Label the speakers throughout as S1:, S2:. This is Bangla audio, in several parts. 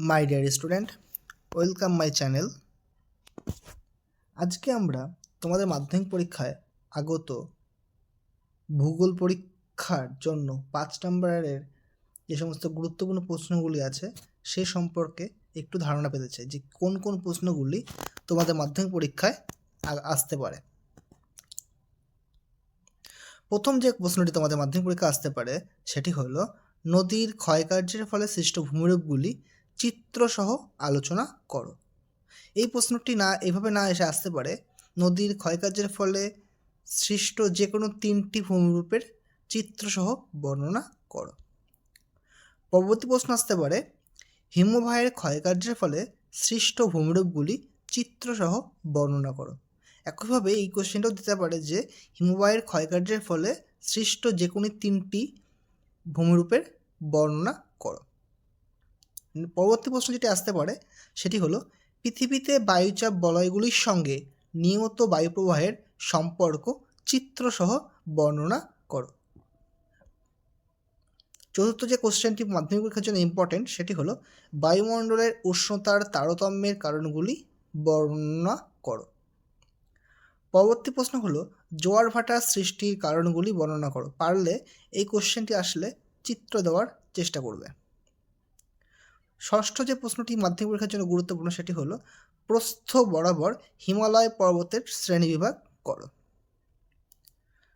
S1: My dear student, welcome my channel. আজকে আমরা তোমাদের মাধ্যমিক পরীক্ষায় আগত ভূগোল পরীক্ষার জন্য 5 নম্বরের যে সমস্ত গুরুত্বপূর্ণ প্রশ্নগুলি আছে সে সম্পর্কে একটু ধারণা পেতে চাই যে কোন কোন প্রশ্নগুলি তোমাদের মাধ্যমিক পরীক্ষায় আসতে পারে। প্রথম যে প্রশ্নটি তোমাদের মাধ্যমিক পরীক্ষা আসতে পারে সেটি হলো নদীর ক্ষয়কার্যের ফলে সৃষ্ট ভূমিরূপগুলি চিত্রসহ আলোচনা করো। এই প্রশ্নটি এভাবে না এসে আসতে পারে নদীর ক্ষয়কার্যের ফলে সৃষ্ট যে কোনো 3টি ভূমিরূপের চিত্রসহ বর্ণনা করো। পরবর্তী প্রশ্ন আসতে পারে হিমবাহের ক্ষয়কার্যের ফলে সৃষ্ট ভূমিরূপগুলি চিত্রসহ বর্ণনা করো। একইভাবে এই কোশ্চেনটাও দিতে পারে যে হিমবাহের ক্ষয়কার্যের ফলে সৃষ্ট যে কোনো 3টি ভূমিরূপের বর্ণনা করো। পরবর্তী প্রশ্ন যেটি আসতে পারে সেটি হলো পৃথিবীতে বায়ুচাপ বলয়গুলির সঙ্গে নিয়মিত বায়ুপ্রবাহের সম্পর্ক চিত্রসহ বর্ণনা করো। চতুর্থ যে কোশ্চেনটি মাধ্যমিক পরীক্ষার জন্য ইম্পর্টেন্ট সেটি হলো বায়ুমণ্ডলের উষ্ণতার তারতম্যের কারণগুলি বর্ণনা করো। পরবর্তী প্রশ্ন হলো জোয়ার ভাটার সৃষ্টির কারণগুলি বর্ণনা করো। পারলে এই কোশ্চেনটি আসলে চিত্র দেওয়ার চেষ্টা করবে। ষষ্ঠ যে প্রশ্নটি মাধ্যমিক পরীক্ষার জন্য গুরুত্বপূর্ণ সেটি হলো প্রস্থ বরাবর হিমালয় পর্বতের শ্রেণীবিভাগ করো।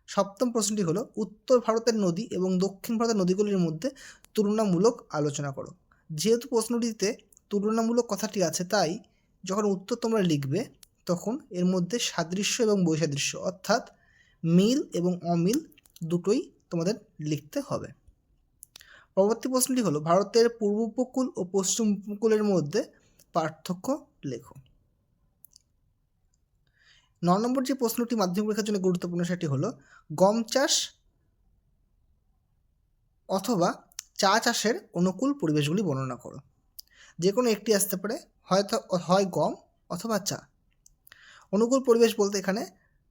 S1: সপ্তম প্রশ্নটি হলো উত্তর ভারতের নদী এবং দক্ষিণ ভারতের নদীগুলির মধ্যে তুলনামূলক আলোচনা করো। যেহেতু প্রশ্নটিতে তুলনামূলক কথাটি আছে তাই যখন উত্তর তোমরা লিখবে তখন এর মধ্যে সাদৃশ্য এবং বৈসাদৃশ্য অর্থাৎ মিল এবং অমিল দুটোই তোমাদের লিখতে হবে। পরবর্তী প্রশ্নটি হলো ভারতের পূর্ব উপকূল ও পশ্চিম উপকূলের মধ্যে পার্থক্য লেখো। 9 নম্বর যে প্রশ্নটি মাধ্যমিক পরীক্ষার জন্য গুরুত্বপূর্ণ সেটি হলো গম চাষ অথবা চা চাষের অনুকূল পরিবেশগুলি বর্ণনা করো। যে কোনো একটি আসতে পারে, হয় গম অথবা চা। অনুকূল পরিবেশ বলতে এখানে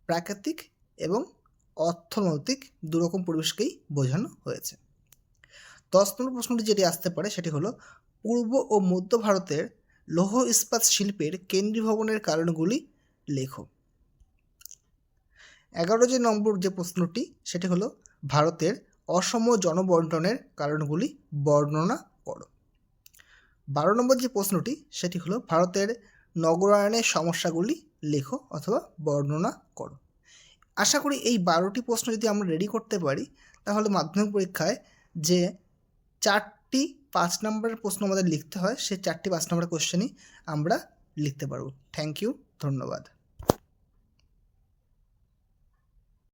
S1: প্রাকৃতিক এবং অর্থনৈতিক দুরকম পরিবেশকেই বোঝানো হয়েছে। 10 নম্বর প্রশ্নটি যেটি আসতে পারে সেটি হলো পূর্ব ও মধ্য ভারতের লৌহ ইস্পাত শিল্পের কেন্দ্রীভবনের কারণগুলি লেখো। 11 নম্বর যে প্রশ্নটি সেটি হলো ভারতের অসম জনবন্টনের কারণগুলি বর্ণনা করো। 12 নম্বর যে প্রশ্নটি সেটি হলো ভারতের নগরায়নের সমস্যাগুলি লেখো অথবা বর্ণনা করো। আশা করি এই 12টি প্রশ্ন যদি আমরা রেডি করতে পারি তাহলে মাধ্যমিক পরীক্ষায় যে 4টি 5 নম্বরের প্রশ্ন আমাদের লিখতে হয় সেই 4টি 5 নম্বরের কোশ্চেনই আমরা লিখতে পারব। থ্যাংক ইউ, ধন্যবাদ।